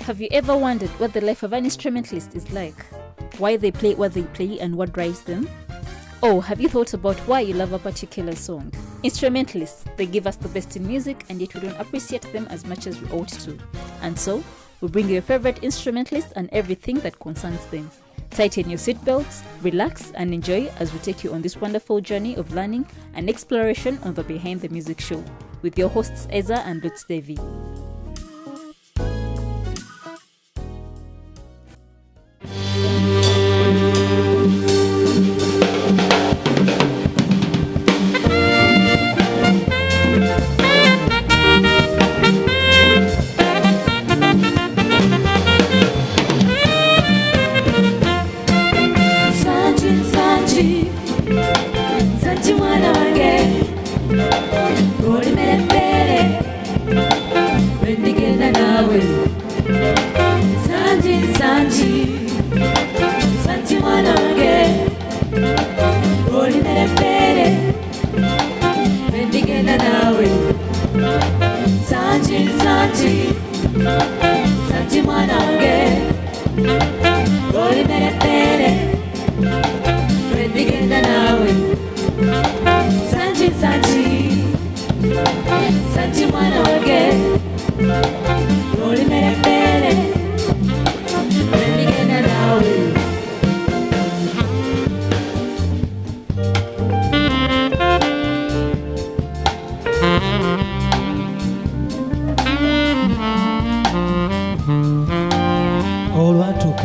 Have you ever wondered what the life of an instrumentalist is like? Why they play what they play and what drives them? Oh, have you thought about why you love a particular song? Instrumentalists, they give us the best in music, and yet we don't appreciate them as much as we ought to. And so, we bring you your favorite instrumentalist and everything that concerns them. Tighten your seatbelts, relax, and enjoy as we take you on this wonderful journey of learning and exploration on the Behind the Music Show with your hosts Eza and Lutz Devi.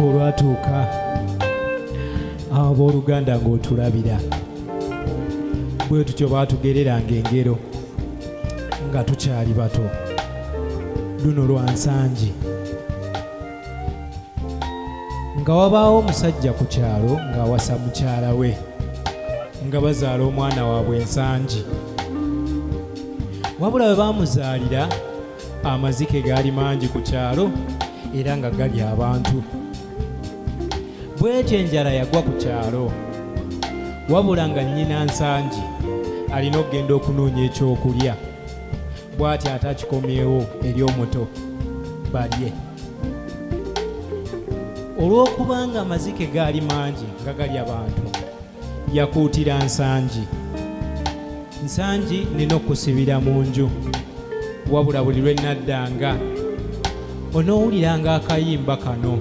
olwatuuka abooluganda ng'otulabira bwe tutyo baatugereranga engero nga tukyali bato luno lwa nsangi nga wabaawo omusajja ku kyalo ng'awasa mukyala we nga bazaala omwana waabwe ensangi wabula bwe baamuzaalira amazike gaali mangi ku kyalo era nga gali abantu bw'etyo enjala yagwa ku kyalo wabula nga nnyina nsangi alina okugenda okunoonya ekyokulya bw'ati ate akikomyewo eri omuto balye olw'okubanga amazike gaali mangi nga gali abantu yakuutira nsangi nina okusibira mu nju wabula buli lwe naddanga onoowuliranga akayimba kano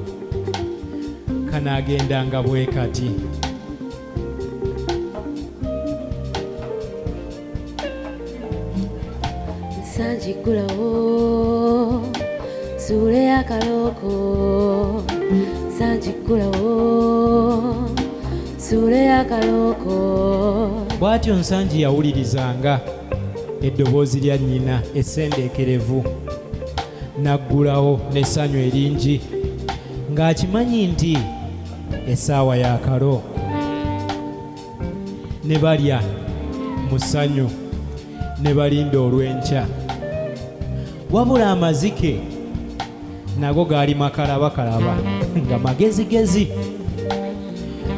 kanaagendanga bwe kati nsangi ggulawo suule y'akalooko nsangi ggulawo suule y'akalooko bw'atyo nsangi yawulirizanga eddoboozi lya nnyina essendeekerevu naggulawo n'essanyu eringi ng'akimanyi nti essaawa y'akalo ne balya mu ssanyu ne balinda olw'enkya wabula amazike nago gaali makalabakalaba nga magezigezi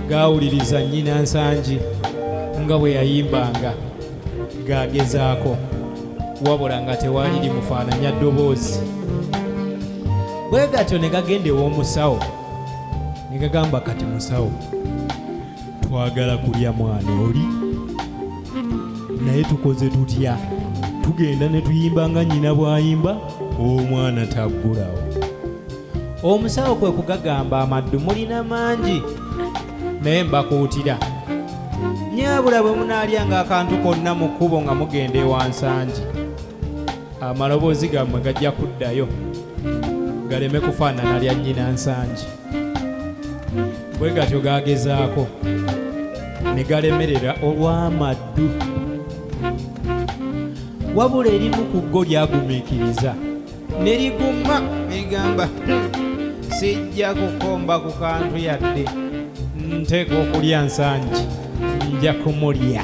gaawuliriza nnyina nsangi nga bwe yayimbanga gagezaako wabula nga tewaali limufaananya ddoboozi bwe gatyo ne gagenda ew'omusawo ne gagamba kati musawo twagala kulya mwana oli naye tukoze tutya tugenda ne tuyimba nga nnyina bw'ayimba omwana taggulawo omusawo kwe kugagamba amaddu mulina mangi naye mbakuutira nyabula bwe munaalyanga akantu konna mu kkubo nga mugenda ewa nsangi amaloboozi gammwe gajja kuddayo galeme kufaanana lya nnyina nsangi bwe gatyo gagezaako ne galemerera olw'amaddu wabula erimu ku ggo lyagumiikiriza ne liguma ligamba sijja kukomba ku kantu yadde nteeka okulya nsangi nja kumulya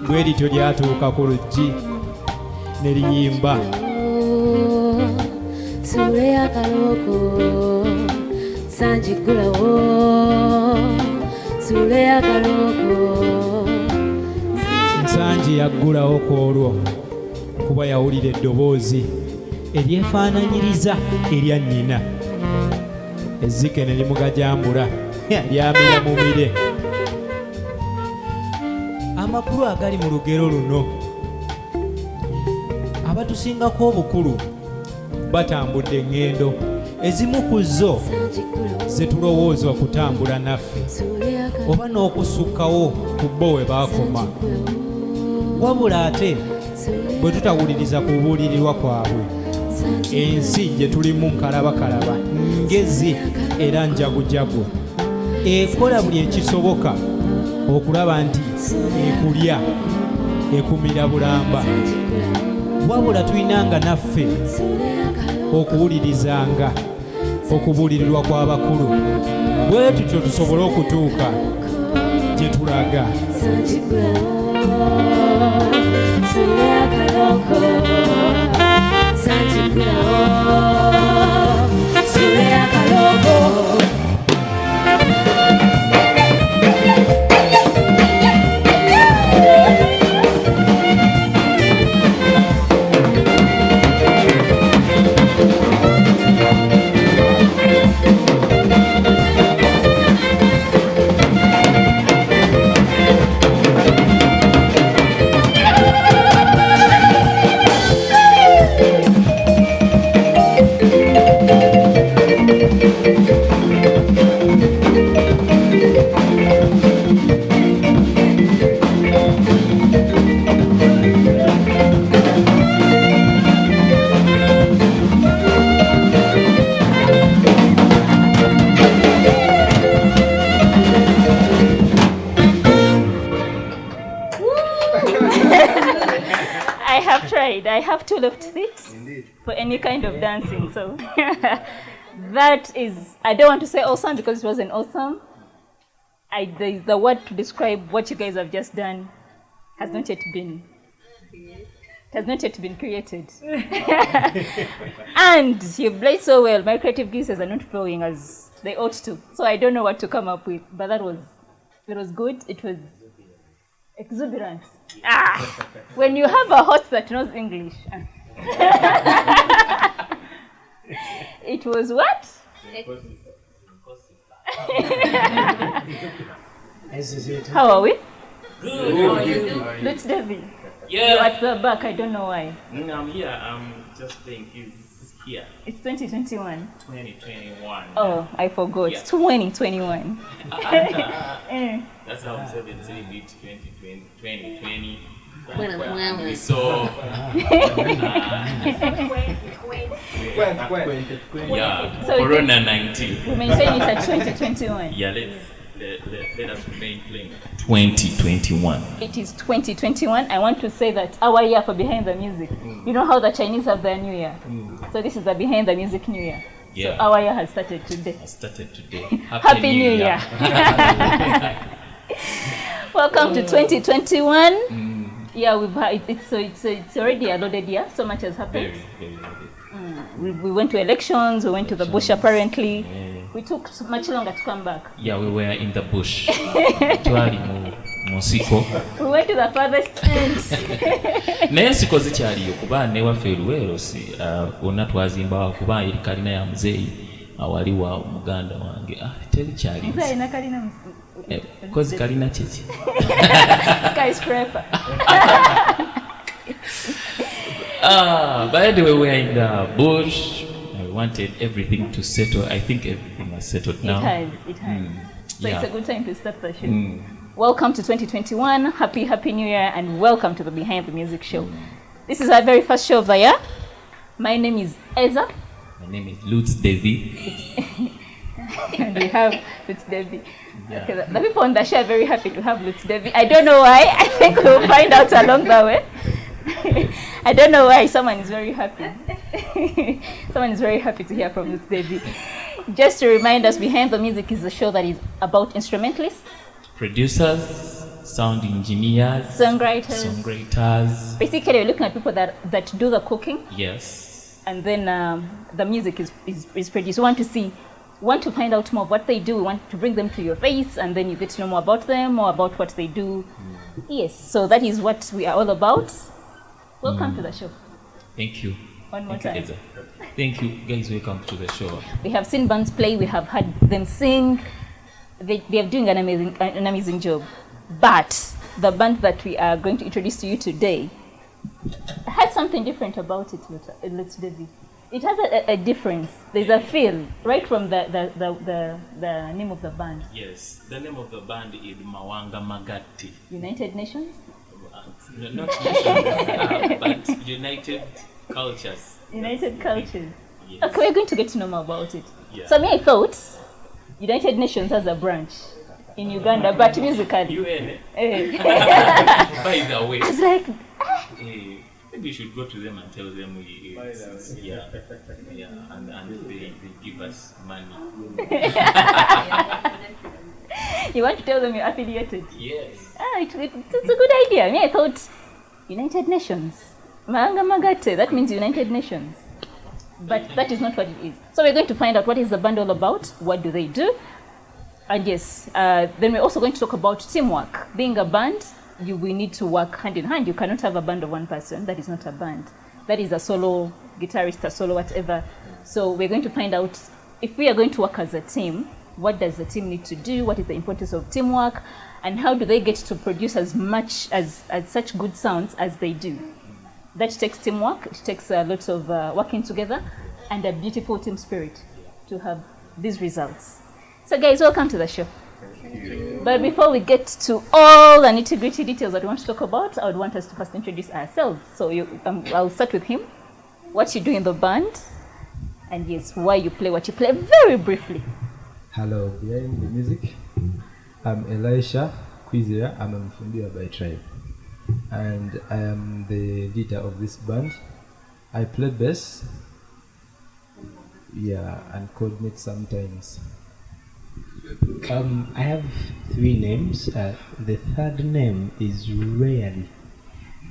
bwe lityo lyatuuka ku luggi ne liyimba suule y'akalooko nsangi ggulawo suule y'akalooko nsangi yaggulawo ku olwo kuba yawulira eddoboozi eryefaananyiriza erya nnyina. Ezzike ne limugajambula lyamira mumire. Amakulu agali mu lugero luno, abatusingako obukulu batambudde eŋŋendo, ezimu ku zo ze tulowooza okutambula naffe oba n'okusukkawo ku bo we baakoma, wabula ate bwe tutawuliriza kubuulirirwa kwabwe, ensi gye tulimu nkalabakalaba, ngezi era njagujagu, ekola buli ekisoboka okulaba nti ekulya, ekumira bulamba, wabula tulinanga naffe okuwulirizanga okubuulirirwa kw'abakulu, bwe tutyo tusobole okutuuka gye tulaga. I have two left feet for any kind of dancing, so that is, I don't want to say awesome because it wasn't awesome. The word to describe what you guys have just done has not yet been created. And you've played so well. My creative juices are not flowing as they ought to, so I don't know what to come up with. But it was good. It was exuberant. When you have a host that knows English. It was what? How are we? Good. How are you? Let's David. Yeah. You're at the back. I don't know why. No, I'm here. I'm just playing keys here. It's 2021. 2021. Oh, I forgot. Yeah. 2021. That's how I'm celebrating it. 2020. 2020. Bueno. So. Yeah. So Corona 19. We maintain it at 2021. Yeah. Let us remain playing. 2021. It is 2021. I want to say that our year for Behind the Music. You know how the Chinese have their New Year? So this is the Behind the Music New Year. Yeah. So our year has started today. Happy New Year. Welcome to 2021. Yeah, we've had it's already a loaded year. So much has happened. Very loaded. We went to elections. We went to the bush apparently. Yeah. We took much longer to come back. Yeah, we were in the bush. Twali mu nsiko. We went to the farthest end. Naye ensiko zikyaliyo kuba ne waffe Luweero wonna twazimba kuba eri kalina ya muzeeyi awali wa muganda wange terikyali. Muzeeyi alina kalina kozi kalina kiki? Skyscraper. By the way, we are in the bush. I wanted everything to settle. I think everything has settled now. It has. So yeah. It's a good time to start the show. Welcome to 2021. Happy New Year, and welcome to the Behind the Music show. This is our very first show of the year. My name is Eza. My name is Lutz Devi. And we have Lutz Devi. Yeah. Okay, the people on the show are very happy to have Lutz Devi. I don't know why. I think we'll find out along the way. I don't know why. Someone is very happy. Someone is very happy to hear from Lutz Devi. Just to remind us, Behind the Music is a show that is about instrumentalists, Producers, sound engineers, songwriters. Basically, we're looking at people that do the cooking. Yes. And then the music is produced. We want to find out more of what they do. We want to bring them to your face, and then you get to know more about them, more about what they do. Yes, so that is what we are all about. Welcome to the show. Thank you. One more Thank you, time. Eza. Thank you, guys. Welcome to the show. We have seen bands play, we have heard them sing. They are doing an amazing job. But the band that we are going to introduce to you today has something different about it, Let's David. It has a difference. There's a feel right from the name of the band. Yes, the name of the band is Mawangamagatte. United Nations? Not nations, but United Cultures. United Cultures. Yes. Okay, we're going to get to know more about it. Yeah. So I thought United Nations has a branch in Uganda, but musically. UN. Eh. By the way, I was like, maybe you should go to them and tell them yeah, and they give us money. you want to tell them you're affiliated? Yes. It's a good idea. I thought United Nations. Mawangamagatte, that means United Nations. But that is not what it is. So we're going to find out what is the band all about, what do they do, and yes, then we're also going to talk about teamwork. Being a band, we need to work hand in hand. You cannot have a band of one person. That is not a band. That is a solo guitarist, a solo whatever. So we're going to find out if we are going to work as a team, what does the team need to do? What is the importance of teamwork? And how do they get to produce as much as such good sounds as they do? That takes teamwork. It takes a lot of working together and a beautiful team spirit to have these results. So guys, welcome to the show. But before we get to all the nitty-gritty details that we want to talk about, I would want us to first introduce ourselves. So I'll start with him. What you do in the band, and yes, why you play what you play, very briefly. Hello, behind the music. I'm Elisha Kwizera. I'm a Mfundiwa by tribe, and I am the leader of this band. I play bass, and coordinate sometimes. I have 3 names. The third name is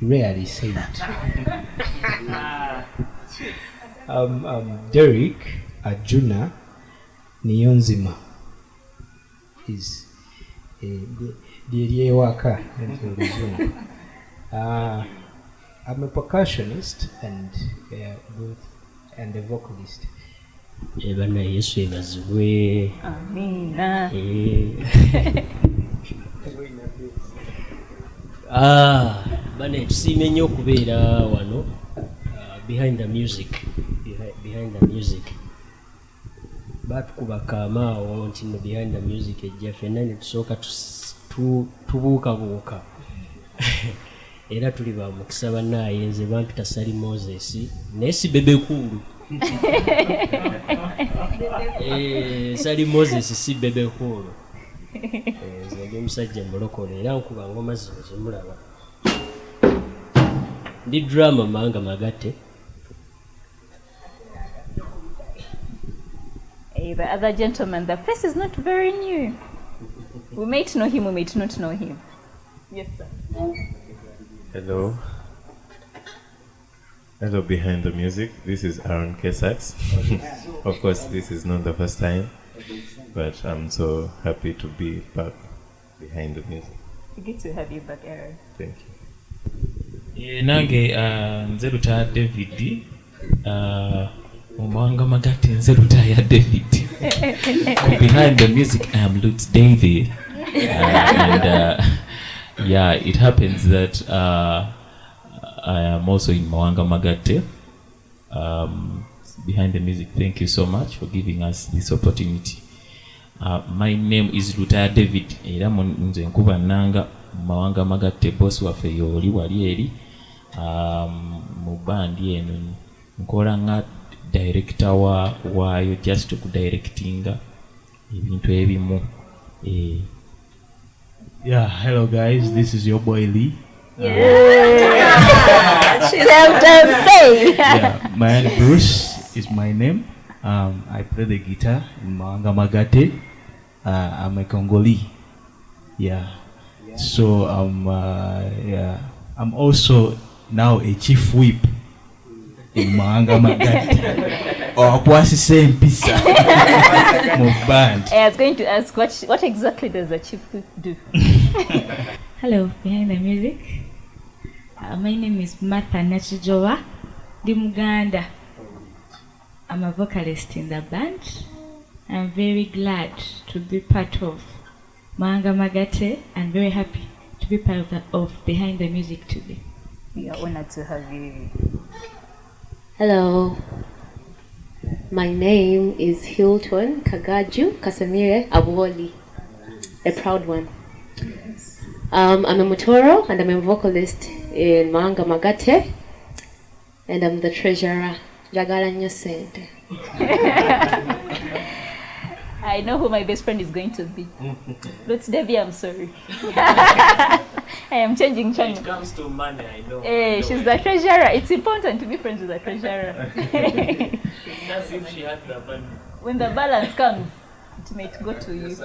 rarely said. Derek Arjuna Niyonzima is the waka. I'm a percussionist and a vocalist. Bana Yesu ebazibwe. Amina. Bana tusiime nnyo okubeera wano behind the music. Batukuba kaama awo nti no behind the music ejja ffenna ne tusooka tubuukabuuka. Era tuli ba mukisa bannaaye nze bampita Sali Moses naye si bebekulu. Sali Moses si bebekulu. Nze ndi omusajja mulokole era nkuba ngoma zino zemulaba. Ndi drama Mawangamagatte. The other gentleman, the face is not very new. We may know him, we may not know him. Yes, sir. Hello. Hello, behind the music. This is Aaron Kesax. Of course, this is not the first time, but I'm so happy to be back behind the music. Good to have you back, Aaron. Thank you. Nange nze luta David. Mawangamagatte nze luta ya David. Behind the music, I am Lutz David. And it happens that I am also in Mawangamagatte. Behind the music, thank you so much for giving us this opportunity. My name is Luta David. Era nze nkuba nanga Mawangamagatte boss waffe yoli wali eri. Mu bandi eno nkola nga director waayo just okudirectinga ebintu ebimu. Yeah, hello guys, this is your boy Lee. My name Bruce is my name. I play the guitar in Mawangamagatte. I'm a Congolese. So I'm also now a chief whip in Mawangamagatte. Or what's the same piece? Band. I was going to ask what exactly does a chief whip do? Hello, behind the music. My name is Martha Nachijowa. Ndi Muganda. I'm a vocalist in the band. I'm very glad to be part of Mawangamagatte and very happy to be part of Behind the Music today. We are honored to have you. Hello. My name is Hilton Kagaju Kasamire Abuoli, a proud one. I'm a Mutoro and I'm a vocalist in Mawangamagatte, and I'm the treasurer. Jagala nnyo sente. I know who my best friend is going to be. Lutz Debbie, I'm sorry. I am changing channel. When it comes to money, I know. She's the treasurer. It's important to be friends with the treasurer. That's if she had the money. When the balance comes, it might go to you.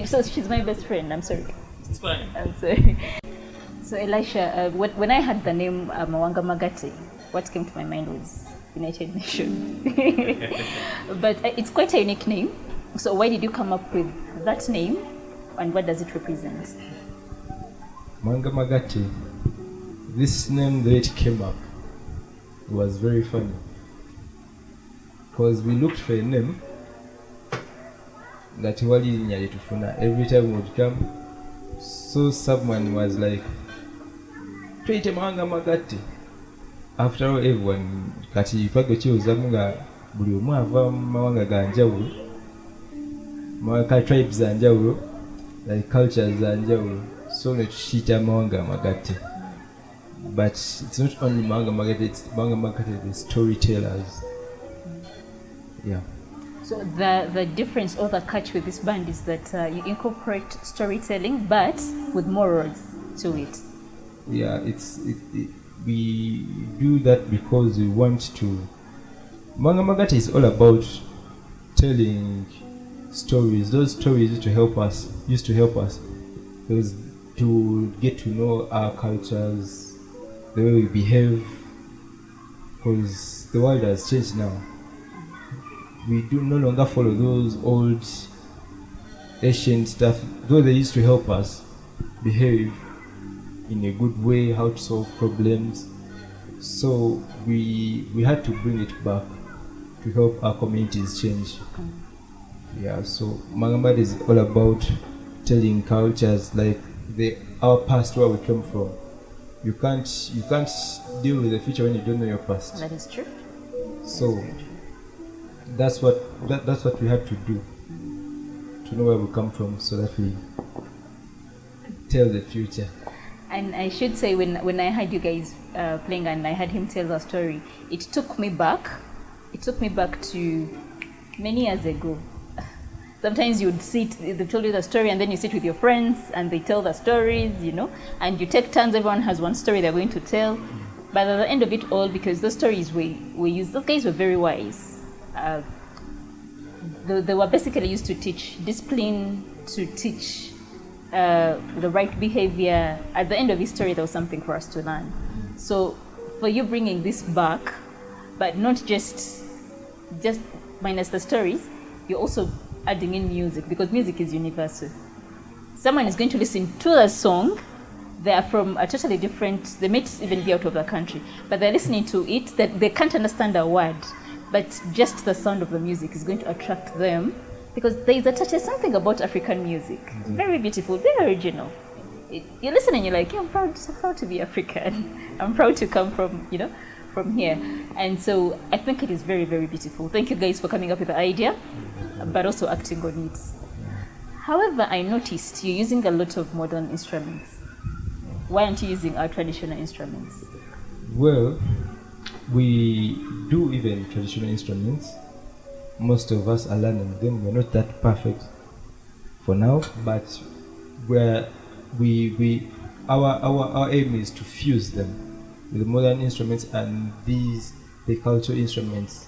So she's my best friend. I'm sorry. It's fine. I'm sorry. So Elisha, when I heard the name Mawangamagatte, what came to my mind was United Nations. But it's quite a unique name. So why did you come up with that name, and what does it represent? Mawangamagatte, this name, the way it came up, was very funny. Because we looked for a name that every time we would come, so someone was like, "Create a Mawangamagatte." After all, everyone kati twago kyozamu nga buli omu ava mu mawanga ga njawulo, mawanga tribes za njawulo, like cultures za njawulo, so ne tukiyita Mawangamagatte. But it's not only Mawangamagatte, it's Mawangamagatte, the storytellers. Yeah. So the difference or the catch with this band is that you incorporate storytelling, but with morals to it. Yeah, we do that because we want to. Mawangamagatte is all about telling stories. Those stories used to help us because to get to know our cultures, the way we behave, because the world has changed now. We do no longer follow those old ancient stuff, though they used to help us behave in a good way, how to solve problems. So we had to bring it back to help our communities change. Yeah, so Mawangamagatte is all about telling cultures, like our past, where we came from. You can't deal with the future when you don't know your past. That is true. So that's what we had to do, to know where we come from, so that we tell the future. And I should say, when I heard you guys playing and I heard him tell the story, it took me back to many years ago. Sometimes you'd sit, they told you the story, and then you sit with your friends and they tell the stories, and you take turns. Everyone has one story they're going to tell. But at the end of it all, because those stories we used, those guys were very wise. They were basically used to teach discipline, to teach the right behavior. At the end of his story, there was something for us to learn. So for you bringing this back, but not just minus the stories, you're also adding in music, because music is universal. Someone is going to listen to the song, they are from a totally different, they might even be out of the country, but they're listening to it, that they can't understand a word, but just the sound of the music is going to attract them, because there's something about African music. It's very beautiful, very original. You listen and you're like, yeah, I'm proud to be African. I'm proud to come from here. And so I think it is very, very beautiful. Thank you guys for coming up with the idea, but also acting on it. However, I noticed you're using a lot of modern instruments. Why aren't you using our traditional instruments? Well, we do even traditional instruments. Most of us are learning them. We're not that perfect for now, but our aim is to fuse them with modern instruments and the cultural instruments.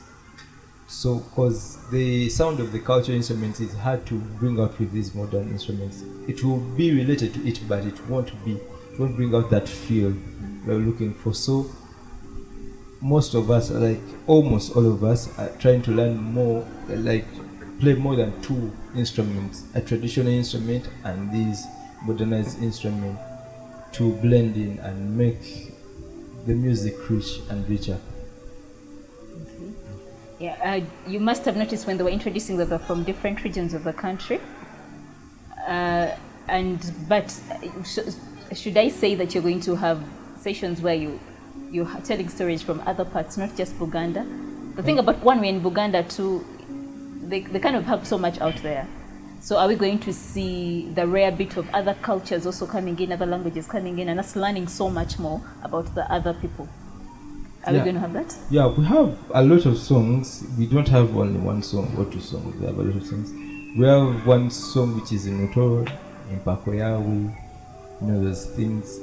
So, because the sound of the cultural instruments is hard to bring out with these modern instruments. It will be related to it, but it won't bring out that feel we're looking for. So most of us, like almost all of us, are trying to learn more, like play more than two instruments, a traditional instrument and these modernized instrument, to blend in and make the music rich and richer. Yeah, you must have noticed when they were introducing that they're from different regions of the country. But should I say that you're going to have sessions where you're telling stories from other parts, not just Buganda? The thing about one, we're in Buganda too, they kind of have so much out there. So are we going to see the rare bit of other cultures also coming in, other languages coming in, and us learning so much more about the other people? Are we going to have that? Yeah, we have a lot of songs. We don't have only one song or two songs. We have a lot of songs. We have one song which is in Otoro, in Pakoyawe, those things.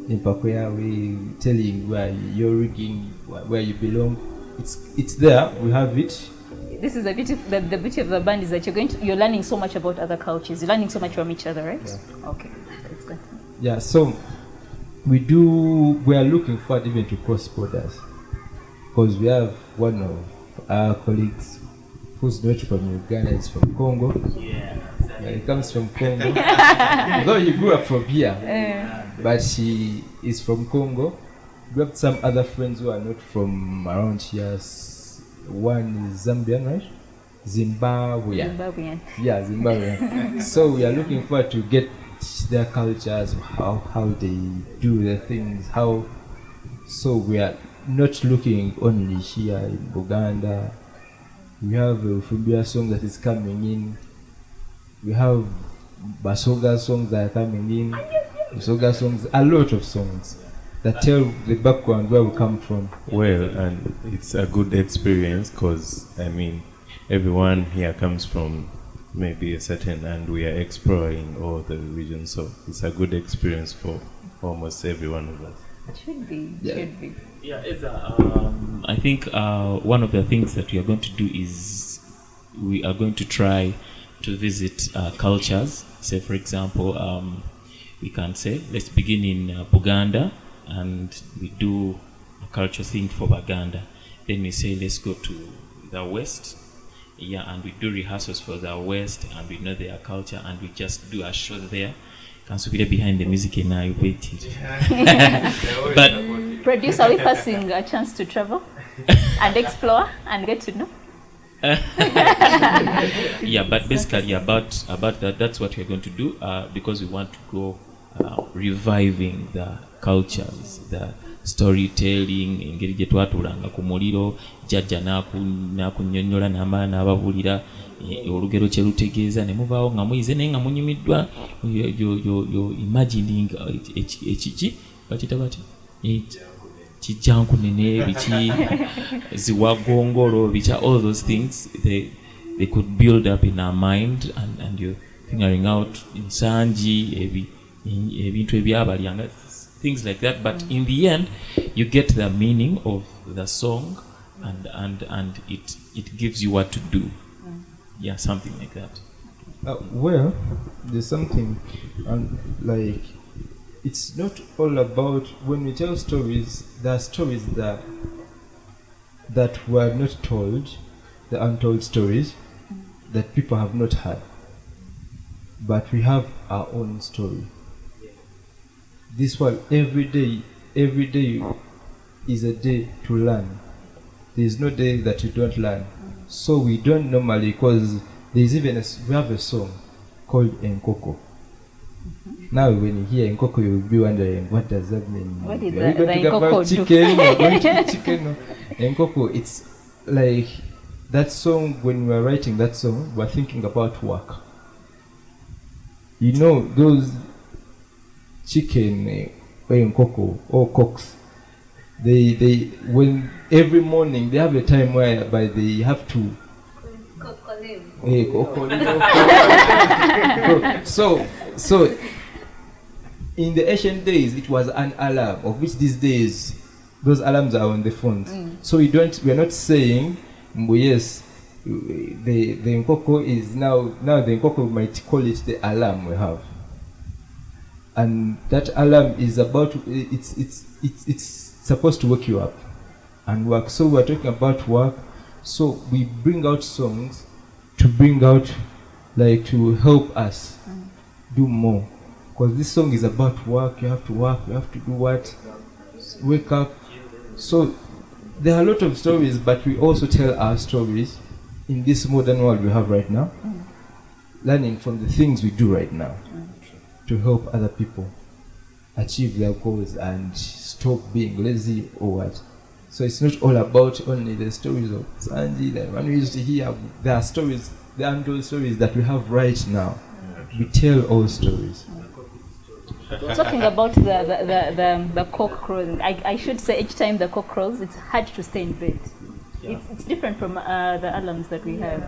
In Pakoyawe, telling where you're rigging, where you belong. It's there. We have it. This is the beauty of the band is that you're learning so much about other cultures. You're learning so much from each other, right? Yeah. Okay, that's good. Yeah, so we are looking forward even to cross borders, because we have one of our colleagues who's not from Uganda, is from Congo. Yeah, he comes from Congo. Though he grew up from here, but he is from Congo. We have some other friends who are not from around here. One is Zambian, right? Zimbabwean. Yeah, Zimbabwean. So we are looking forward to get their cultures, how they do their things, so we are not looking only here in Buganda. We have a Fumbia song that is coming in. We have Basoga songs that are coming in. Basoga songs, a lot of songs that tell the background where we come from. Well, and it's a good experience because, I mean, everyone here comes from maybe a certain, and we are exploring all the regions, so it's a good experience for almost every one of us. It should be. Yeah, I think one of the things that we are going to do is we are going to try to visit cultures. Say, for example, we can say, let's begin in Buganda, and we do a culture thing for Buganda. Then we say, let's go to the West. Yeah, and we do rehearsals for the West, and we know their culture, and we just do a show there. Can be behind the music and I waited. But producer, are we passing a chance to travel and explore and get to know? Yeah, but basically about that, that's what we're going to do, because we want to go reviving the cultures, the storytelling, engeri gye twatulanga ku muliro, jjajja n'akunnyonnyola n'amala n'ababuulira olugero kye lutegeeza, ne mubaawo nga muyize naye nga munyumiddwa, yo imagining ekiki bakita bati kijjankunene biki ziwagongolo bicha, all those things they could build up in our mind, and you're figuring out ensangi ebintu ebyabalyanga, things like that. But in the end you get the meaning of the song, and it gives you what to do. Yeah, something like that. Well, there's something, like, it's not all about, when we tell stories, there are stories that were not told, the untold stories that people have not heard, but we have our own story. This one, every day is a day to learn. There is no day that you don't learn. So we don't normally, because there's even we have a song called Enkoko. Now when you hear Enkoko, you will be wondering, what does that mean? What is Are we going to talk about chicken? We're going to eat chicken? No. Enkoko, it's like that song. When we were writing that song, we were thinking about work. You know, those chicken, Enkoko or cocks, they when every morning they have a time whereby they have to so in the ancient days it was an alarm, of which these days those alarms are on the phones. So we are not saying yes, the Nkoko is now the Nkoko might call it the alarm we have, and that alarm is about it's supposed to wake you up and work. So we're talking about work, so we bring out songs to bring out, like, to help us do more, because this song is about work. You have to work, you have to do what. wake up. So there are a lot of stories, but we also tell our stories in this modern world we have right now, learning from the things we do right now to help other people achieve their goals and stop being lazy or what. So it's not all about only the stories of Sanji, the one we used to hear. There are stories, the untold stories that we have right now. We tell all stories. Talking about the cock crowing, I should say each time the cock crows, it's hard to stay in bed. It's different from the alarms that we have.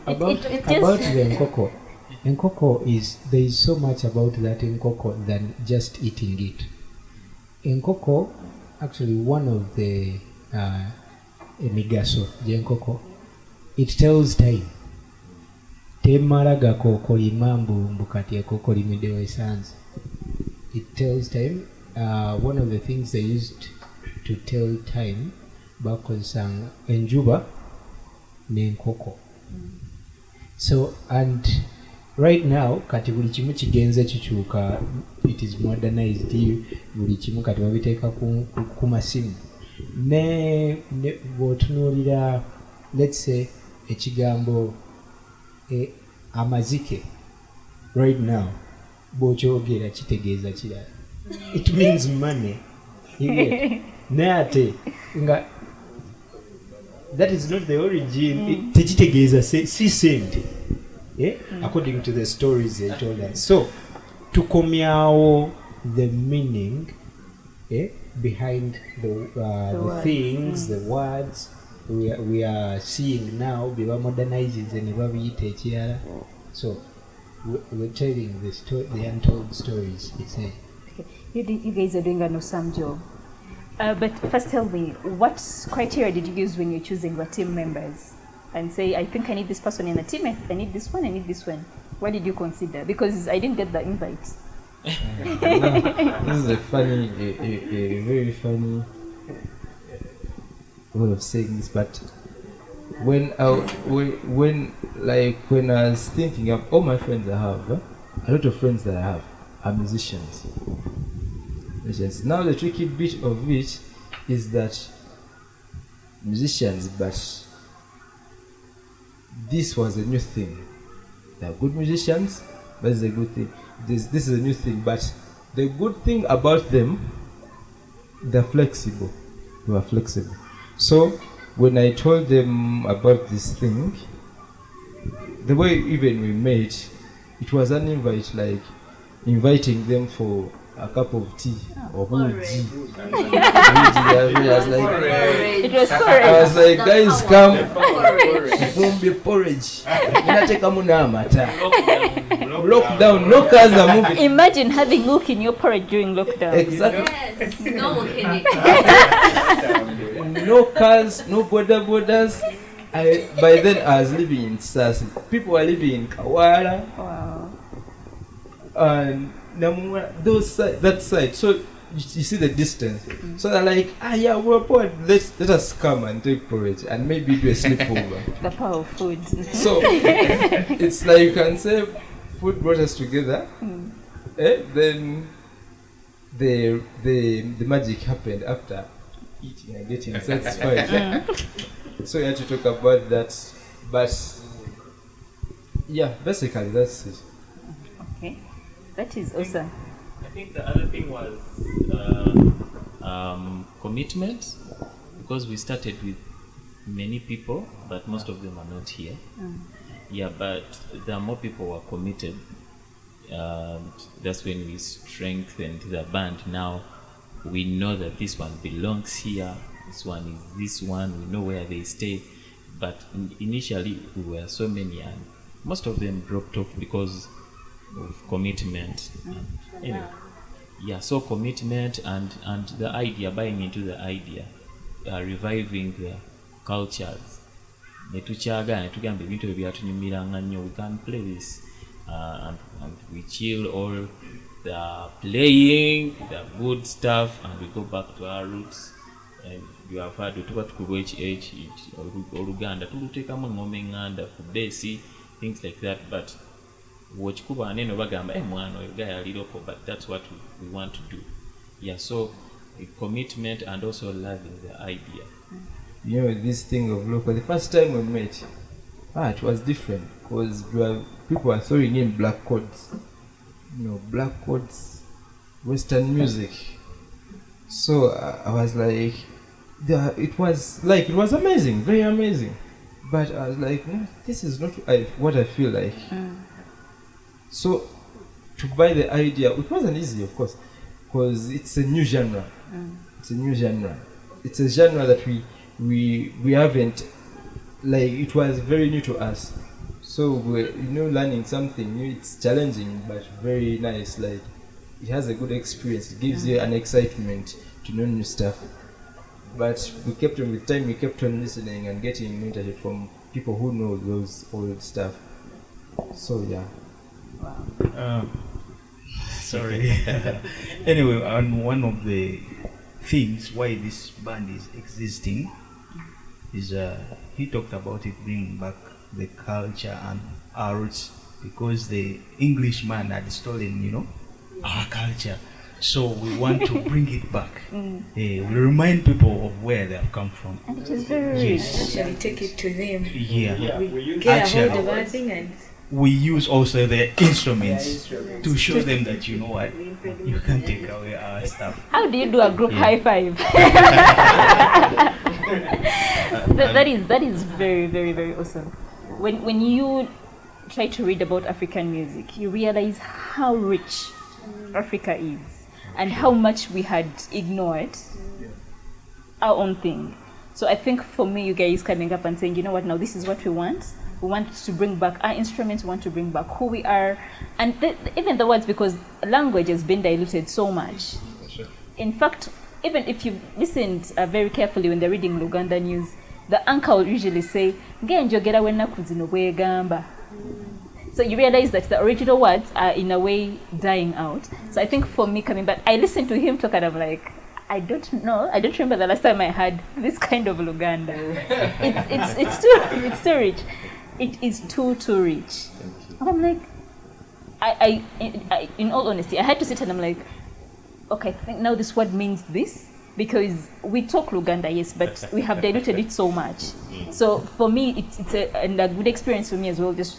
About the nkoko. Nkoko is, there is so much about that nkoko than just eating it. Nkoko, actually one of the emigaso jenkoko, it tells time. Temaraga koko limambu mbukati ekoko limidewo esanze. It tells time. One of the things they used to tell time bakozanga enjuba n'enkoko. So, and right now kati buli kimu kigenze kikyuka, it is modernized. Buli kimu kati babiteeka ku masimu ne bw'otunuulira, let's say ekigambo amazike right now bw'okyogera kitegeeza kirala. It means money. Naye ate nga that is not the origin. Tekitegeeza si sente. According to the stories they told us. So tukomyawo the meaning behind the things, the words we are seeing now. Biba modernizes and babiyita ekirala. So we're telling the untold stories. Okay. You guys are doing an awesome job. But first tell me, what criteria did you use when you're choosing the team members? And say, I think I need this person in the team, I need this one, I need this one. What did you consider? Because I didn't get the invite. This is a very funny way of saying this, but when I was thinking of all my friends I have, a lot of friends that I have are musicians. Now the tricky bit of it is that musicians, but this was a new thing. They are good musicians, but it's a good thing. This is a new thing, but the good thing about them, they're flexible. They were flexible. So when I told them about this thing, the way even we met, it was an invite, like inviting them for a cup of tea or uji. It was porridge. I was like, guys, come from the porridge. Lockdown, no cars are moving. Imagine having milk in your porridge during lockdown. Exactly. Yes, no mechanic. No cars, no borders. By then I was living in Sasi. People were living in Kawara. Wow. And that side. So you see the distance. So they're like, yeah, we're poor. Let us come and take porridge and maybe do a sleepover. The power of food. So it's like you can say food brought us together. Then the magic happened after eating and getting satisfied. So we had to talk about that. But yeah, basically that's it. Okay. That is awesome. I think the other thing was commitment, because we started with many people, but most of them are not here. Yeah, but there are more people who are committed. That's when we strengthened the band. Now we know that this one belongs here, this one is this one, we know where they stay. But initially we were so many and most of them dropped off because of commitment. Anyway, yeah, so commitment and the idea, buying into the idea, reviving the cultures. We can play this and we chill all the playing, the good stuff, and we go back to our roots. And you have heard Oluganda, things like that, but but that's what we want to do. Yeah, so commitment and also loving the idea. You know, this thing of local, the first time we met, it was different because people were throwing in black chords, you know, black chords, Western music. So I was like, it was amazing, very amazing. But I was like, no, this is not what I feel like. So to buy the idea, it wasn't easy, of course, because it's a new genre. It's a new genre. It's a genre that we haven't, like, it was very new to us. So we're, learning something new. It's challenging but very nice. Like, it has a good experience. It gives you an excitement to know new stuff. But we kept on, with time, we kept on listening and getting mentorship from people who know those old stuff. So yeah. Sorry. Anyway, and one of the things why this band is existing is he talked about it bringing back the culture and our roots, because the Englishman had stolen, our culture. So we want to bring it back. We remind people of where they have come from. And it is very Actually, take it to them. Yeah. We get a hold of our thing and we use also the instruments to show them that, you know what, you can't take away our stuff. How do you do a group high five? that is very, very, very awesome. When you try to read about African music, you realize how rich Africa is and how much we had ignored our own thing. So I think for me, you guys coming up and saying, you know what, now this is what we want. We want to bring back our instruments, we want to bring back who we are. And even the words, because language has been diluted so much. In fact, even if you listened very carefully when they're reading Luganda news, the anchor will usually say, "Ngenjogera wennaku zino bwegamba." So you realize that the original words are in a way dying out. So I think for me coming back, I listened to him talk and I'm like, I don't know. I don't remember the last time I had this kind of Luganda. It's too rich. It is too rich. And I'm like, I in all honesty, I had to sit and I'm like, okay, I think now this word means this, because we talk Luganda, yes, but we have diluted it so much. So for me, it's a good experience for me as well, just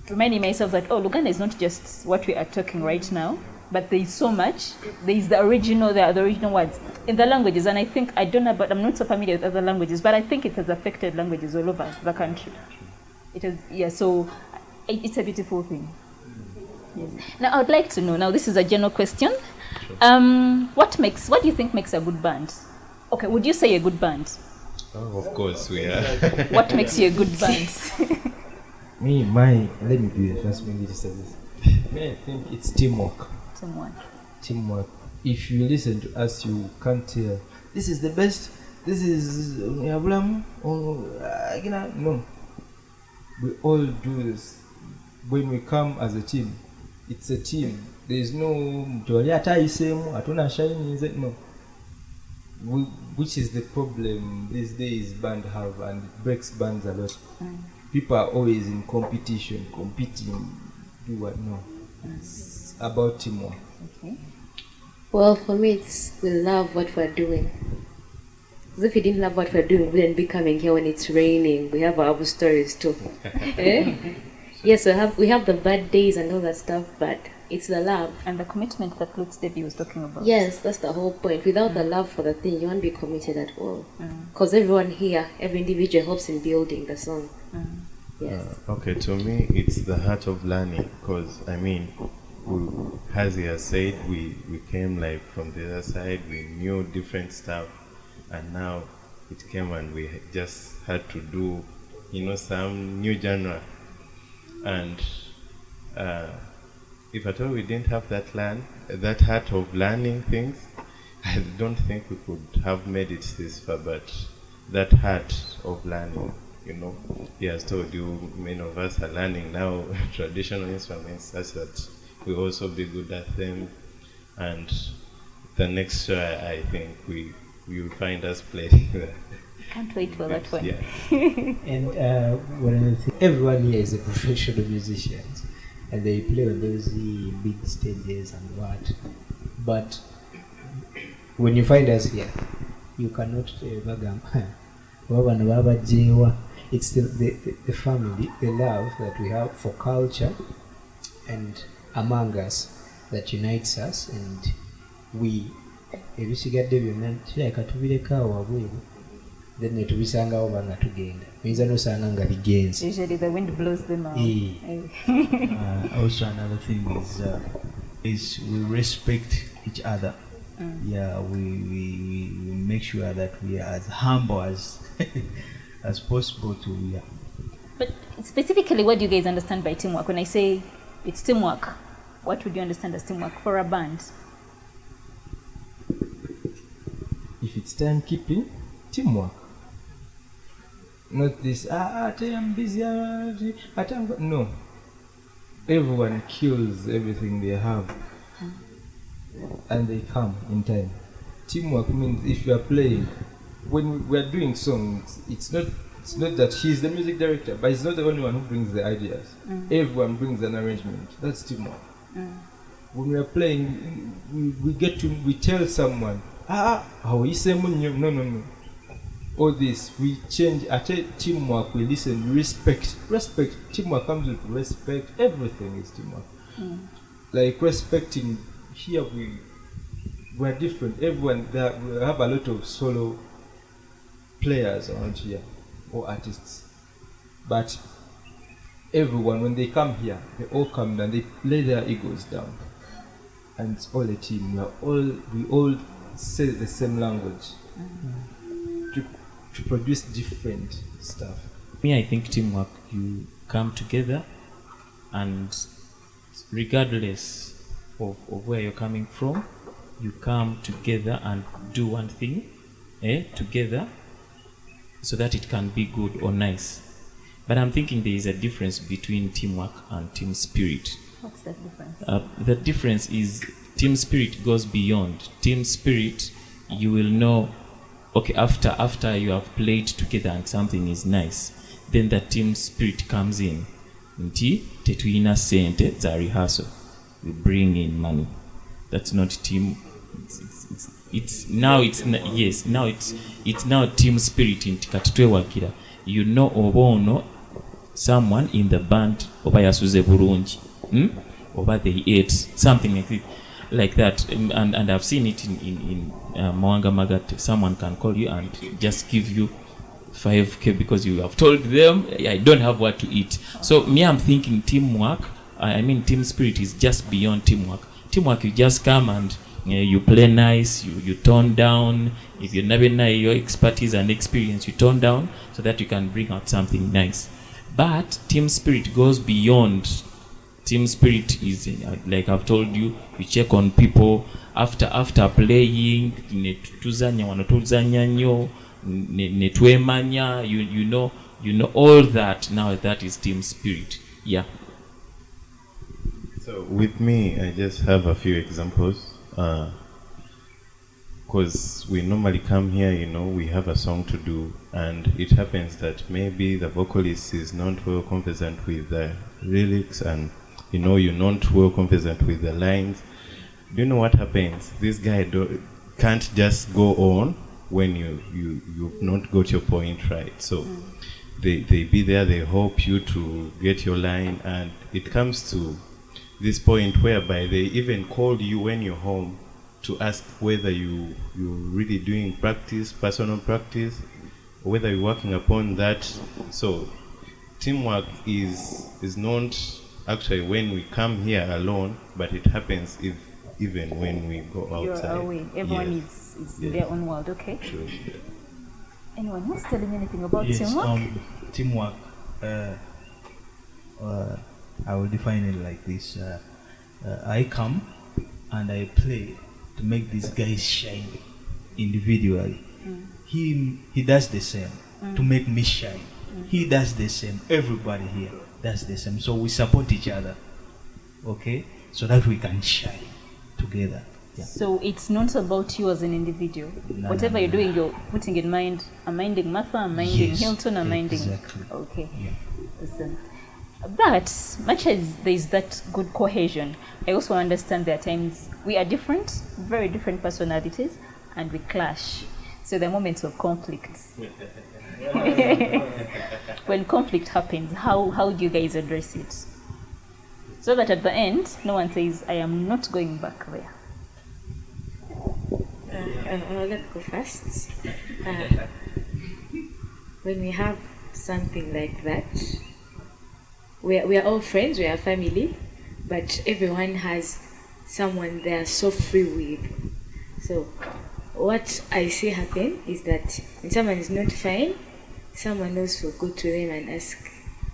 reminding myself that, Luganda is not just what we are talking right now, but there is so much. There is the original words in the languages, and I think, I don't know, but I'm not so familiar with other languages, but I think it has affected languages all over the country. It is, yeah, so it's a beautiful thing. Yes. Now I would like to know, now this is a general question. What do you think makes a good band? Okay, would you say a good band? Oh, of course we are. What makes you a good band? Let me be the first one to say this. I think it's teamwork. Teamwork. If you listen to us, you can't tell this is the best, this is no. We all do this. When we come as a team, it's a team. There is no no. Which is the problem these days band have, and it breaks bands a lot. People are always in competition, competing, do what? No. It's about teamwork. Okay. Well, for me, it's we love what we're doing. Because if we didn't love what we're doing, we wouldn't be coming here when it's raining. We have our stories too. Yes, we have the bad days and all that stuff, but it's the love. And the commitment that Lutz Debbie was talking about. Yes, that's the whole point. Without the love for the thing, you won't be committed at all. Because everyone here, every individual helps in building the song. Yes. Okay, to me, it's the heart of learning, because, as he has said, we came like from the other side, we knew different stuff, and now it came and we just had to do, some new genre. And if at all we didn't have that heart of learning things, I don't think we could have made it this far. But that heart of learning, he has told you, many of us are learning now traditional instruments such that we also be good at them. And the next show, I think we will find us playing that. Can't wait for that one. Yeah. And everyone here is a professional musician, and they play on those big stages and what. But when you find us here, you cannot bagamba. It's the family, the love that we have for culture and among us that unites us, and we ebisigadde byonna kirabika tubireka awo wabweru then netubisangawo banga tugenda oyinza nosanga nga bigenze. Usually the wind blows them out. Also another thing is we respect each other. Yeah, we make sure that we are as humble as as possible to. Yeah. But specifically, what do you guys understand by teamwork? When I say it's teamwork, what would you understand as teamwork for a band? If it's timekeeping, teamwork. Not this, I'm busy, no. Everyone kills everything they have and they come in time. Teamwork means if you are playing, when we are doing songs, it's not that he's the music director, but he's not the only one who brings the ideas. Everyone brings an arrangement. That's teamwork. When we are playing, we tell someone, no. All this, we change. At teamwork, we listen, respect. Teamwork comes with respect. Everything is teamwork. Like respecting, here we're different. Everyone, we have a lot of solo players around here, or artists. But everyone, when they come here, they all come down, they lay their egos down. And it's all a team. We all say the same language. To produce different stuff. Me, I think teamwork, you come together and regardless of where you're coming from, you come together and do one thing together so that it can be good or nice. But I'm thinking there is a difference between teamwork and team spirit. What's that difference? The difference is team spirit goes beyond. Team spirit, you will know, okay, after you have played together and something is nice, then the team spirit comes in. Nti tetuyina sente za rehearsal. We bring in money. That's not team. It's now team spirit. Nti kati twewakira. You know obono someone in the band oba yasuze bulungi. Oba they ate something like that, and I've seen it in Mawangamagatte. Someone can call you and just give you 5k because you have told them I don't have what to eat. So me, I'm thinking teamwork. I mean team spirit is just beyond teamwork. Teamwork, you just come and you play nice, you tone down. If you never know your expertise and experience, you tone down so that you can bring out something nice. But team spirit goes beyond. Team spirit is like I've told you, you check on people after playing, netuzanya wanotuzanya nyo, netwemanya, you know all that. Now that is team spirit. Yeah. So with me, I just have a few examples. Because we normally come here, we have a song to do, and it happens that maybe the vocalist is not well conversant with the lyrics, and you're not well conversant with the lines. Do you know what happens? This guy can't just go on when you've not got your point right. So they be there, they hope you to get your line, and it comes to this point whereby they even call you when you're home to ask whether you're really doing personal practice, or whether you're working upon that. So teamwork is not actually when we come here alone, but it happens even when we go outside. You're away. Everyone is in their own world. Okay. True. Anyone who's telling anything about teamwork? Teamwork. I will define it like this. I come and I play to make these guys shine individually. He does the same to make me shine. He does the same. Everybody here does the same. So we support each other, okay? So that we can shine together. Yeah. So it's not about you as an individual. Whatever you're doing, you're putting in mind. I'm minding Martha, I'm minding Hilton, I'm minding. Exactly. Okay. Yeah. Listen. But much as there's that good cohesion, I also understand there are times we are different, very different personalities, and we clash. So the moments of conflict. When conflict happens, how do you guys address it? So that at the end, no one says, I am not going back there. I'll let go first. When we have something like that, we are all friends, we are family, but everyone has someone they are so free with. So what I see happen is that when someone is not fine, someone else will go to them and ask,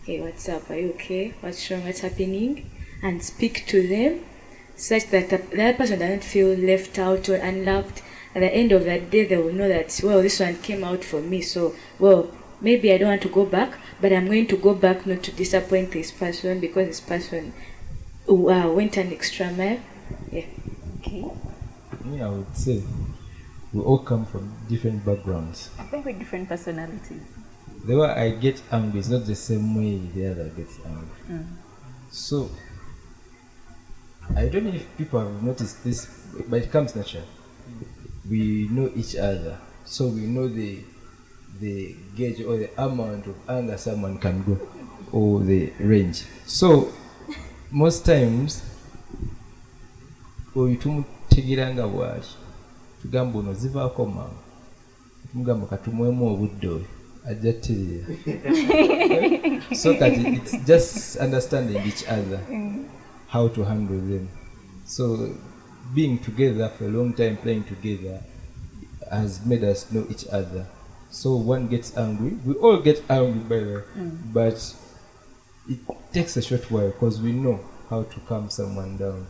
hey, what's up? Are you okay? What's wrong? What's happening? And speak to them such that the other person doesn't feel left out or unloved. At the end of that day, they will know that, well, this one came out for me. So, well, maybe I don't want to go back, but I'm going to go back not to disappoint this person because this person went an extra mile. Yeah. Okay. Me, I would say we all come from different backgrounds. I think with different personalities. The way I get angry is not the same way the other gets angry. So, I don't know if people have noticed this, but it comes natural. We know each other, so we know the gauge or the amount of anger someone can go, or the range. So, most times, oyo tumutegeranga bwaki tugamba ono zivaako mangu tumugamba katumwemu obudde oyo ajja ttirira. So kati it's just understanding each other, how to handle them. So being together for a long time, playing together, has made us know each other. So one gets angry, we all get angry by the way, but it takes a short while because we know how to calm someone down.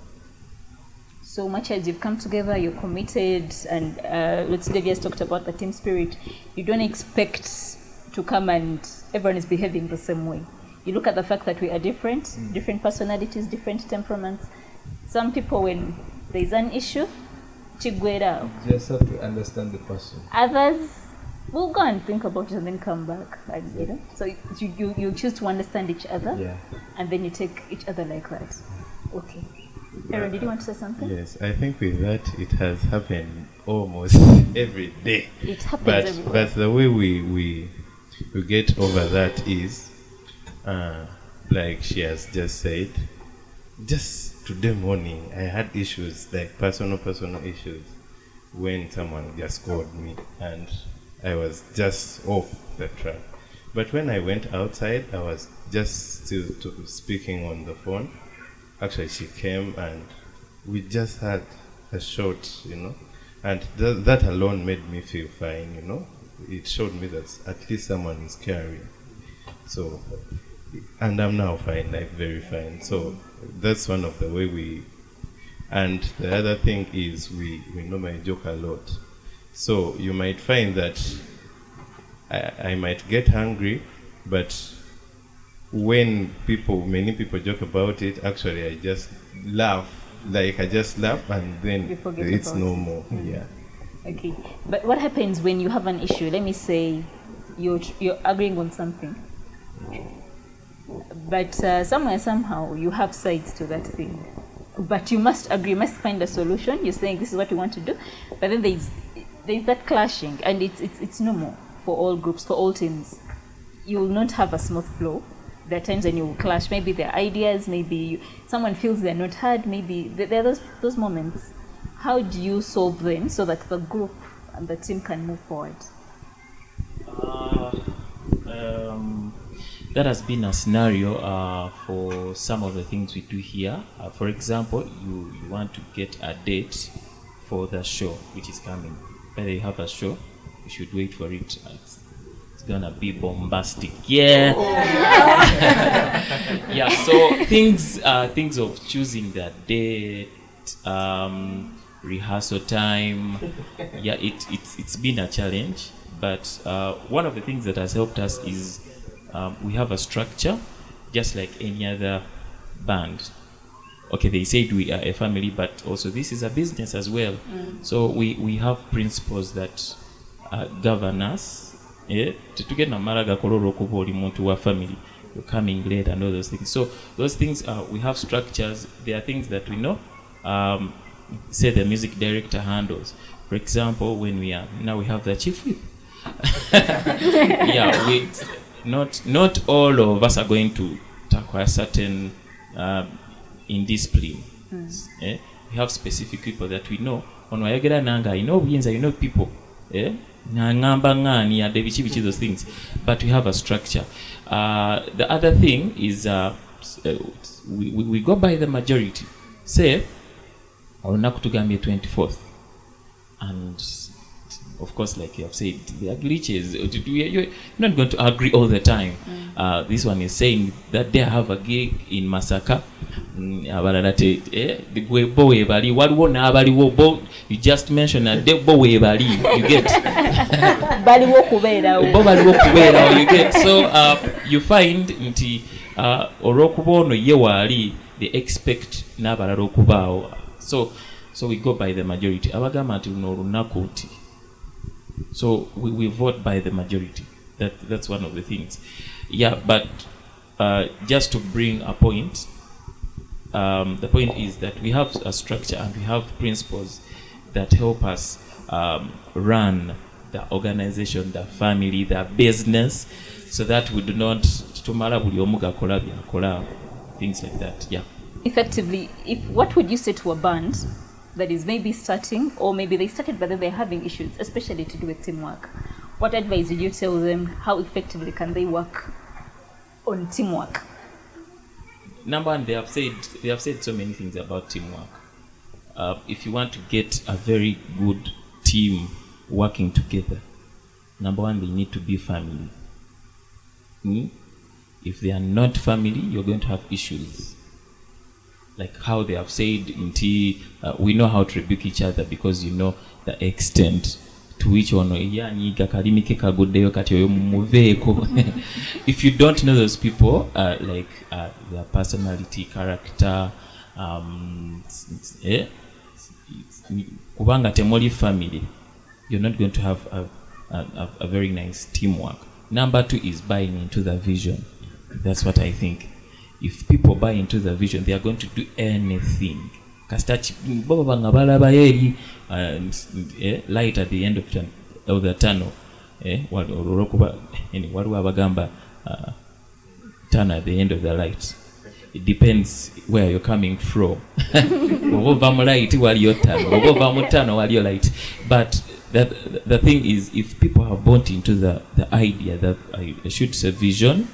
So much as you've come together, you're committed, and let's say Devi talked about the team spirit, you don't expect to come and everyone is behaving the same way. You look at the fact that we are different, different personalities, different temperaments. Some people, when there's an issue, chigwera. Just have to understand the person. Others will go and think about it and then come back. And, you know, so you choose to understand each other, and then you take each other like that. Okay. Aaron, did you want to say something? Yes, I think with that it has happened almost every day. It happens everywhere. But the way we get over that is, like she has just said, just today morning I had issues, like personal issues, when someone just called me and I was just off the track. But when I went outside, I was just still speaking on the phone. Actually, she came and we just had a short, you know, and that alone made me feel fine, you know. It showed me that at least someone is caring. So, and I'm now fine, like very fine. So that's one of the way we, and the other thing is we normally joke a lot. So you might find that I might get hungry, but when many people joke about it, actually I just laugh, like I just laugh and then it's no more. Yeah. Okay, but what happens when you have an issue? Let me say you're agreeing on something, but somehow you have sides to that thing, but you must agree, you must find a solution. You're saying this is what you want to do, but then there's that clashing, and it's normal for all groups, for all teams. You will not have a smooth flow. There are times when you will clash. Maybe there are ideas, maybe someone feels they're not heard, maybe there are those moments. How do you solve them so that the group and the team can move forward? That has been a scenario for some of the things we do here. For example, you want to get a date for the show which is coming. When you have a show, you should wait for it. It's gonna be bombastic. Yeah. Yeah, so things of choosing that date, rehearsal time, yeah, it's been a challenge, but one of the things that has helped us is we have a structure just like any other band. Okay, they said we are a family, but also this is a business as well. So we have principles that govern us. Tetugenda maraga koloro kuba oli muntu wa family, you're coming late and all those things. So those things, we have structures. There are things that we know, say the music director handles. For example, when we have the chief whip. Yeah, not all of us are going to tackle a certain indiscipline. We have specific people that we know. On wayagera nanga, you know people. Ngamba ngani ade bichi those things. But we have a structure. The other thing is we go by the majority. Say, olunaku tugambye 24th, and of course, like you have said, there are glitches. You're not going to agree all the time. This one is saying that they have a gig in Masaka. You just mentioned that you get. You get. So you find orokubono yewali they expect n'abalala okubaawo. So we go by the majority. Abagamba nti luno olunaku nti. So we vote by the majority. That's one of the things. Yeah, but just to bring a point, the point is that we have a structure and we have principles that help us run the organization, the family, the business, so that we do not things like that. Yeah. Effectively, what would you say to a band that is maybe starting, or maybe they started but then they're having issues, especially to do with teamwork? What advice would you tell them? How effectively can they work on teamwork? Number one, they have said so many things about teamwork. If you want to get a very good team working together, number one, they need to be family. If they are not family, you're going to have issues. Like how they have said in T, we know how to rebuke each other because you know the extent to which one. If you don't know those people, like their personality, character, kubanga temoli family, you're not going to have a very nice teamwork. Number two is buying into the vision. That's what I think. If people buy into the vision, they are going to do anything. Light at the end of the tunnel. What do abagamba tunnel at the end of the light? It depends where you're coming from. But the thing is, if people have bought into the idea that I should say vision,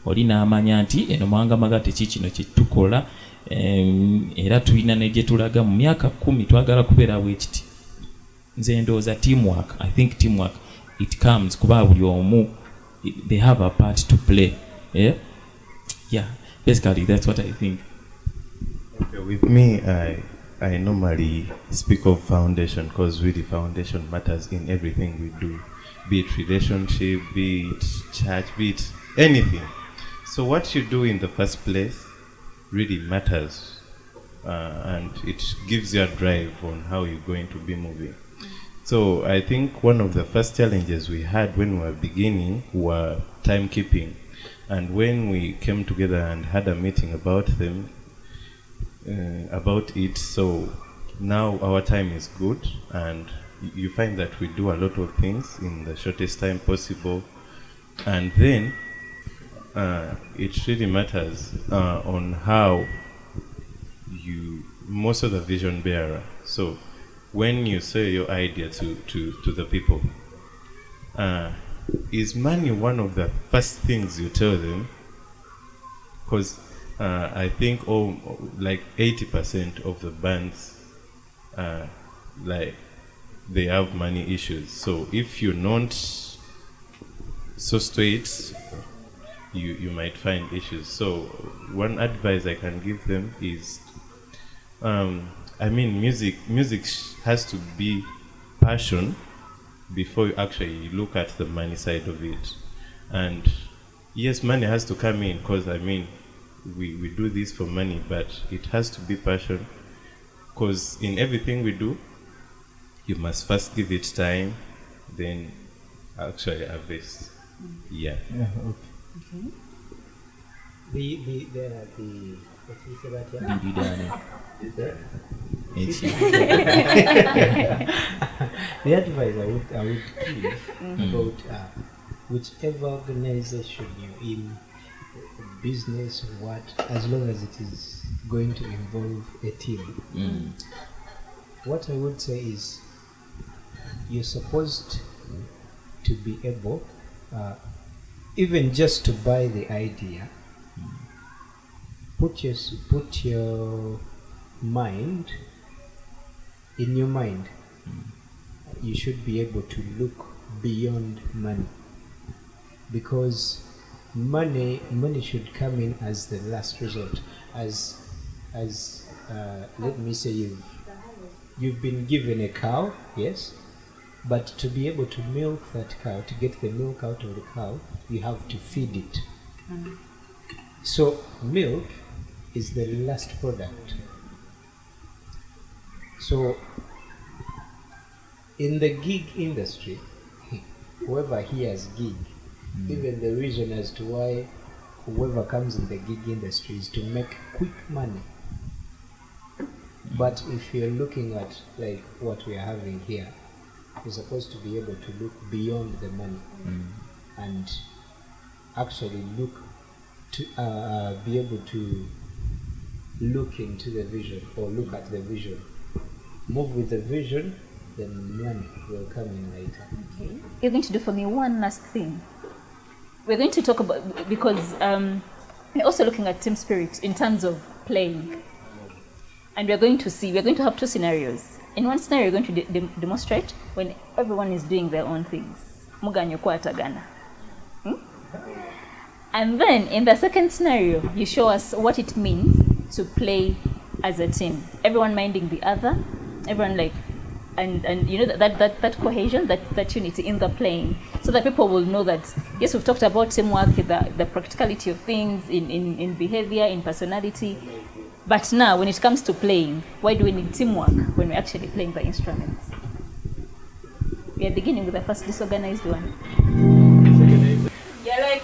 olina amanya nti eno Mawangamagatte kino kye tukola era tulina ne gye tulaga mu myaka 10 twagala kubeera bwekiti. Nze ndowooza teamwork. I think teamwork it comes kuba buli omu they have a part to play. Yeah, basically that's what I think. Okay, with me, I normally speak of foundation because really foundation matters in everything we do, be it relationship, be it church, be it anything. So what you do in the first place really matters, and it gives you a drive on how you're going to be moving. So I think one of the first challenges we had when we were beginning were timekeeping, and when we came together and had a meeting about it, so now our time is good, and you find that we do a lot of things in the shortest time possible, and then it really matters on how most of the vision bearer. So when you say your idea to the people, is money one of the first things you tell them? Because I think like 80% of the bands like they have money issues. So if you're not so straight, you might find issues. So one advice I can give them is, music has to be passion before you actually look at the money side of it. And yes, money has to come in because we do this for money, but it has to be passion, because in everything we do, you must first give it time, then actually harvest. Yeah. Okay. what is it about here? The advice I would give about whichever organization you're in, business or what, as long as it is going to involve a team, what I would say is you're supposed to be able, even just to buy the idea, put your mind, in your mind, you should be able to look beyond money, because money should come in as the last result. As let me say you've been given a cow, yes, but to be able to milk that cow, to get the milk out of the cow, you have to feed it. So milk is the last product. So in the gig industry, whoever hears gig, even the reason as to why whoever comes in the gig industry is to make quick money. But if you're looking at like what we are having here, you're supposed to be able to look beyond the money and actually look to be able to look into the vision, or look at the vision, move with the vision, then money will come in later. Okay. You're going to do for me one last thing. We're going to talk about, because we're also looking at team spirit in terms of playing, and we're going to have two scenarios. In one scenario, you're going to demonstrate when everyone is doing their own things. And then in the second scenario, you show us what it means to play as a team. Everyone minding the other, everyone like, and you know that cohesion, that unity in the playing, so that people will know that yes, we've talked about teamwork, the practicality of things in behavior, in personality. But now, when it comes to playing, why do we need teamwork when we're actually playing the instruments? We are beginning with the first disorganized one. Yeah, like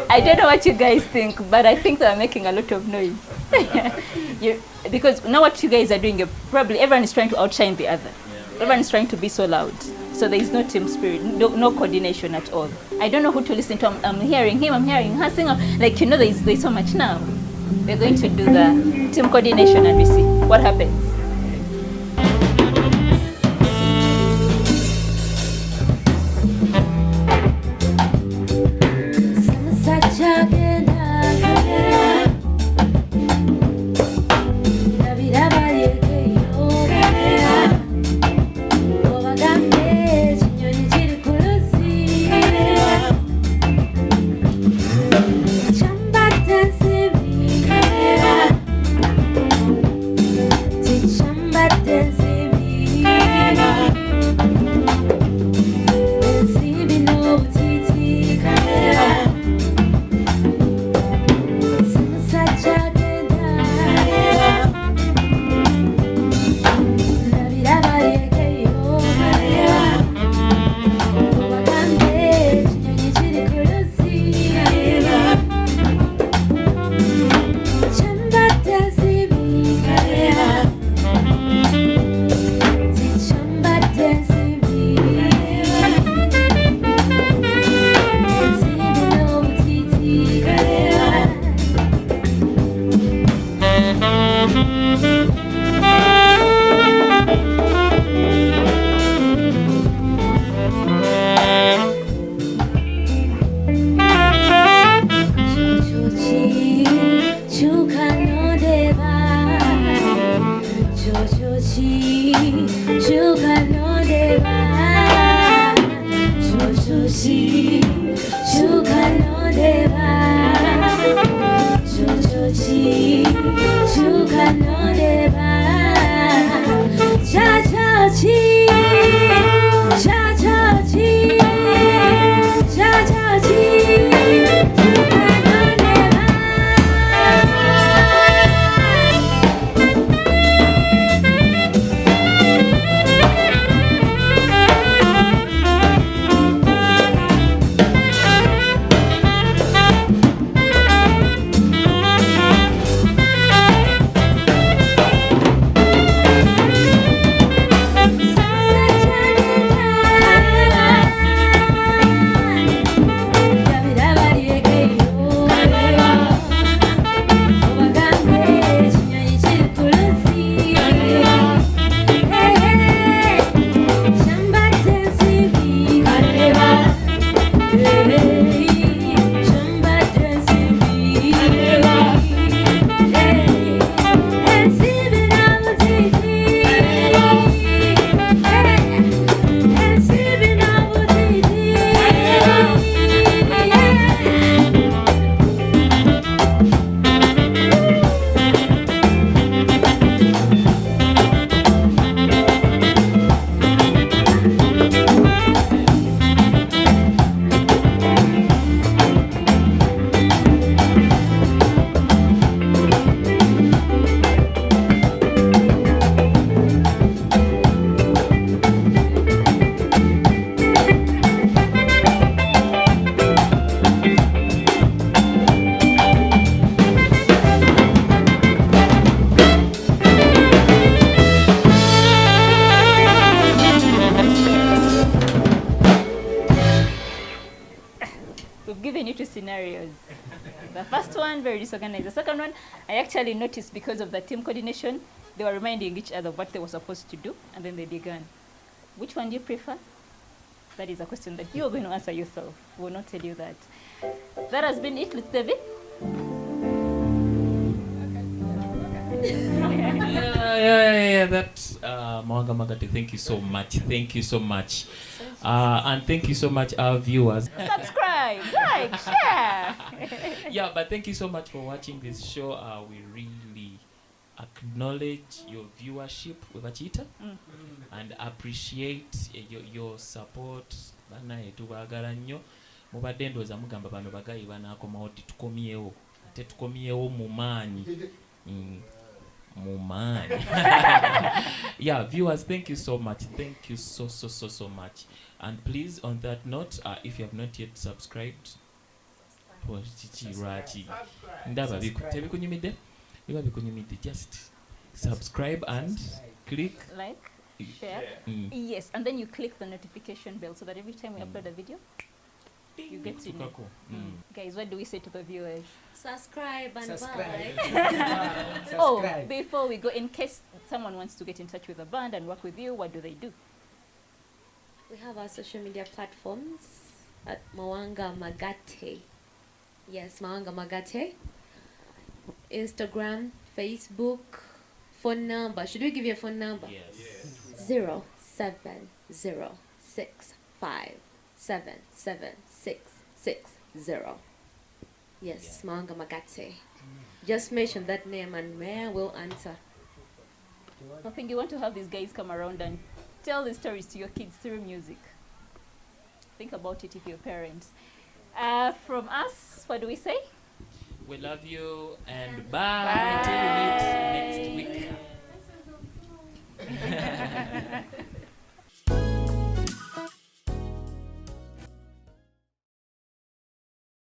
I don't know what you guys think, but I think they're making a lot of noise. Because now what you guys are doing, probably everyone is trying to outshine the other. Everyone is trying to be so loud. So there is no team spirit, no coordination at all. I don't know who to listen to. I'm hearing him, I'm hearing her sing. Like, you know, there's so much now. We're going to do the team coordination and we see what happens. Chamba Shuka no deba. Chochochi. Shuka no deba. Chochochi. Shuka no deba. Cha-cha-chi. Cha-cha-chi. Cha-cha-chi. We've given you two scenarios. The first one, very disorganized. The second one, I actually noticed because of the team coordination, they were reminding each other what they were supposed to do, and then they began. Which one do you prefer? That is a question that you're going to answer yourself. We'll not tell you that. That has been it, Let's David. Yeah. That's Mawangamagatte. Thank you so much. Thank you so much. And thank you so much, our viewers. Subscribe, like, share. Yeah, but thank you so much for watching this show. We really acknowledge your viewership, and appreciate your support. Banaye tubagala nnyo. Mubadde ndowooza mugamba bano bagayi banaakomawo tukomyewo. Ate tukomyewo mu maanyi. Yeah, viewers, thank you so much. Thank you so much. And please, on that note, if you have not yet subscribed, just subscribe and click Like, share. Yes, and then you click the notification bell so that every time we upload a video, you get to know. Guys, what do we say to the viewers? Subscribe and Subscribe. bye. Oh, before we go, in case someone wants to get in touch with the band and work with you, what do they do? We have our social media platforms at Mawangamagatte. Yes, Mawangamagatte. Instagram, Facebook, phone number. Should we give you a phone number? Yes. 07065776660. Yes, Mawangamagatte. Just mention that name and Mayor will answer. I think you want to have these guys come around and tell the stories to your kids through music. Think about it if you're parents. From us, what do we say? We love you and bye.